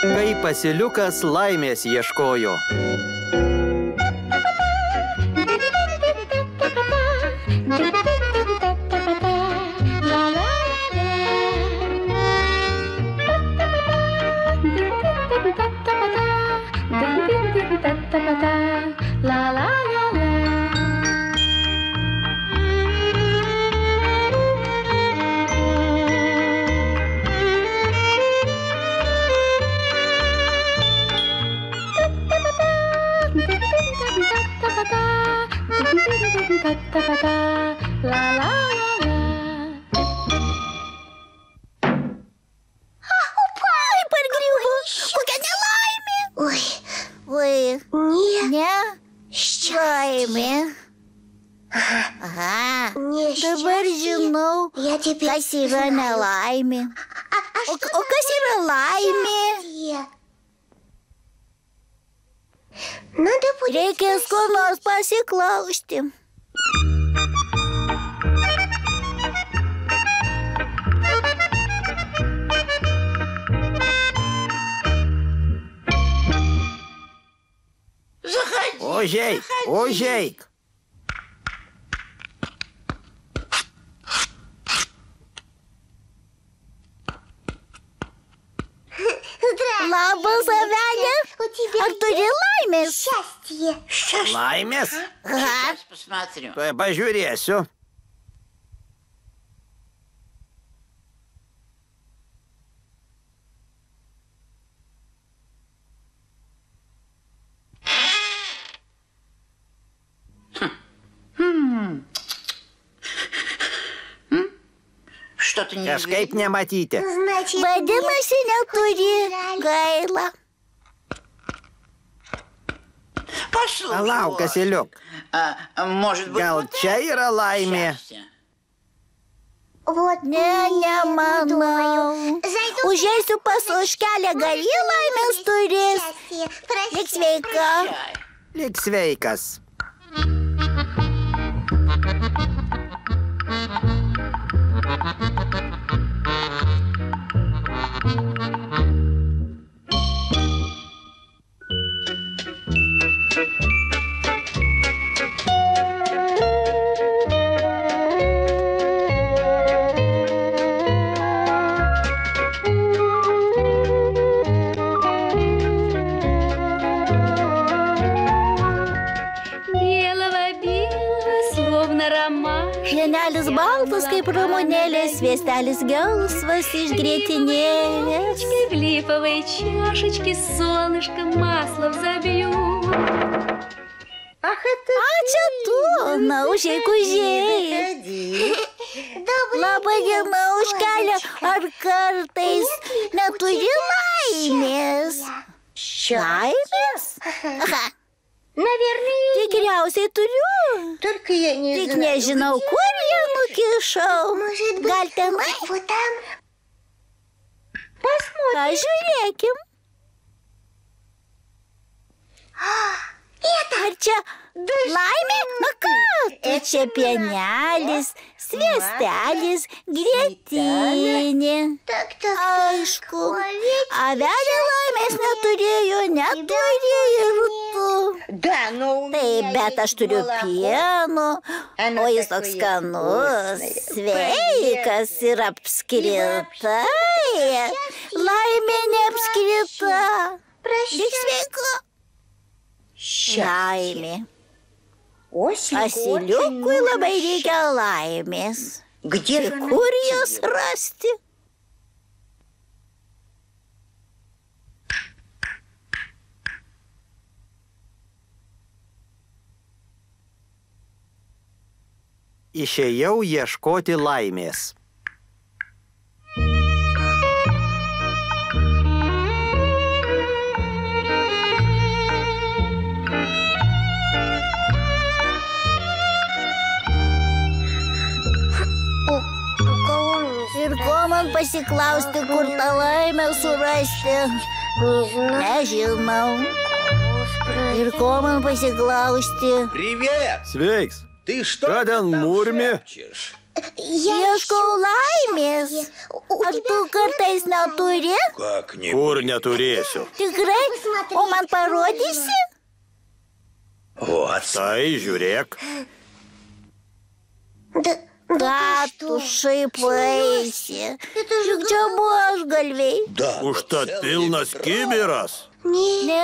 Kaip asiliukas laimės ieškojo. Dabar žinau, kas yra nelaimė. O kas yra laimė? Reikės ko nors pasiklausti. Užeik, užeik. Labas, avelė. Ar turi laimės? Laimės? Pažiūrėsiu. Kažkaip nematyti. Vadinasi, neturi. Gaila. Lauk, asiliuk. Gal čia yra laimė? Nemanau. Užeisiu pas ožkelę, gal ji laimės turės. Lik sveika. Lik sveikas. Pienelis baltas kaip ramunėlės, sviestelis gelsvas iš grietinėlės. Липовые чашечки, солнышко, масло взобью. Čia tu, na, užeik, užeik. Labą dieną, ožkelė, ar kartais neturi laimės? Laimės? Tikriausiai turiu. Tik nežinau, kur ją nukišau. Gal tenai? Pažiūrėkim. Ar čia laimė? Na ką? Čia pienelis, sviestelis, grietinė. Aišku, avelė laimės neturėjo, neturi ir tu. Taip, bet aš turiu pieno, o jis toks skanus, sveikas ir apskritai. Laimė neapskrita. Lik sveika. Laimė. Asiliukui labai reikia laimės. Kur jos rasti? Išėjau ieškoti laimės. Ir ko man pasiklausti, kur tą laimę surasti? Nežinau. Ir ko man pasiklausti? Привет! Sveiks. Ты что Ką ten там murmi? шепчешь? Ieškau laimės. Ar tu kartais neturi? Kur neturėsiu? Tikrai? O man parodysi? Tai žiūrėk. Ką tu šaipaisi? Juk čia buožgalviai. Užtat pilnas kibiras. Ne,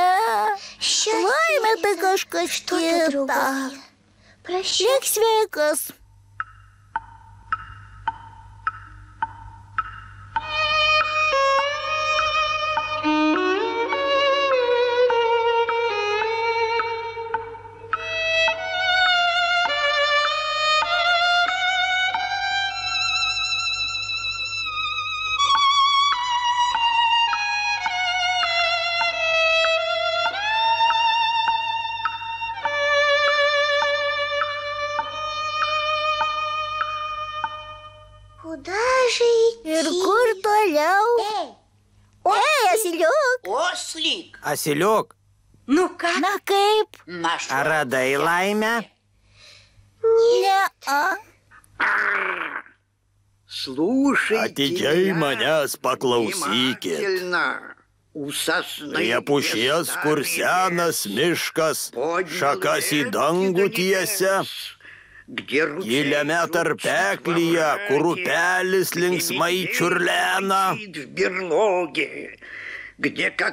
laimė tai kažkas kita. Liek sveikas. Ir kur toliau? Asiliuk. Asiliuk, Na kaip? ar radai laimę? Ne. Atidžiai manęs paklausykit. Prie pušies, kur senas miškas, šakas į dangų tiesia, giliame tarpeklyje, kur upelis linksmai čiurlena,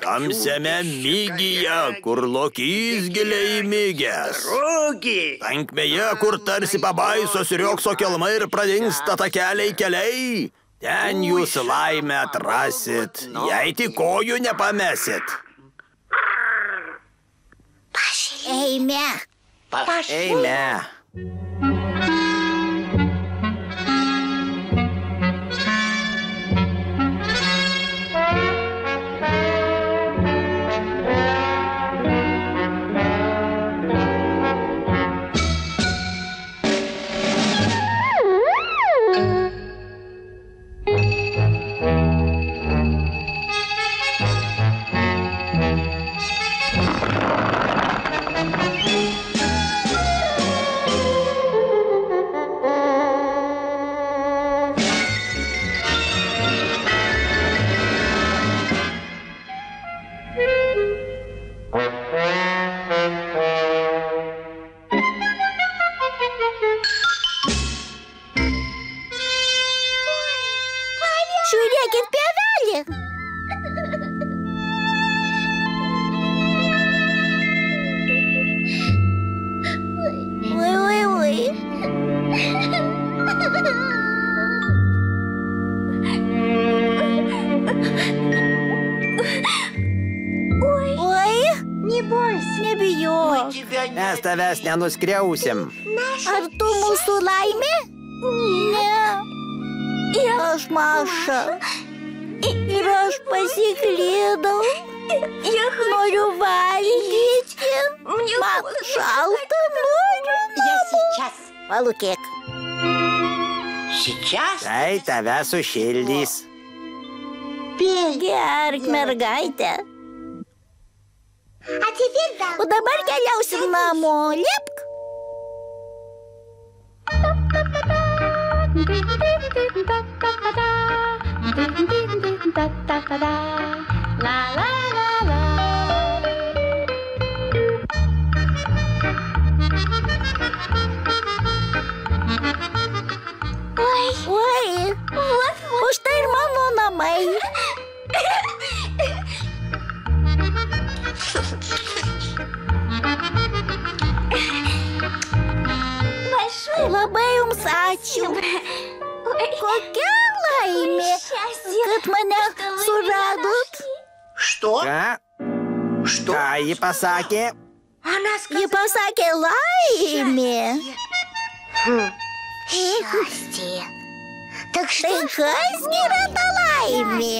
tamsiame mygyje, kur lokys giliai mygęs, tankmėje, kur tarsi pabaisos riokso kelmai ir pradingsta takeliai keliai, ten jūs laimę atrasit, jei tik kojų nepamesit. Eime. Eime. Žiūrėkit, pievelė. Nebijok. Mes tavęs nenuskriausim. Ar tu mūsų laimė? Ne. Aš Maša. Ir aš pasiklydau. Noriu valgyti. Man šalta, noriu. Palūkėk. Tai tave sušildys. Gerk, mergaitė. O dabar keliausim namo. Liepk. Oi, o štai ir mano namai. Labai jums ačiū. Kokia laimė, kad mane suradot. Ką ji pasakė? Ji pasakė laimė. Tai kas yra ta laimė?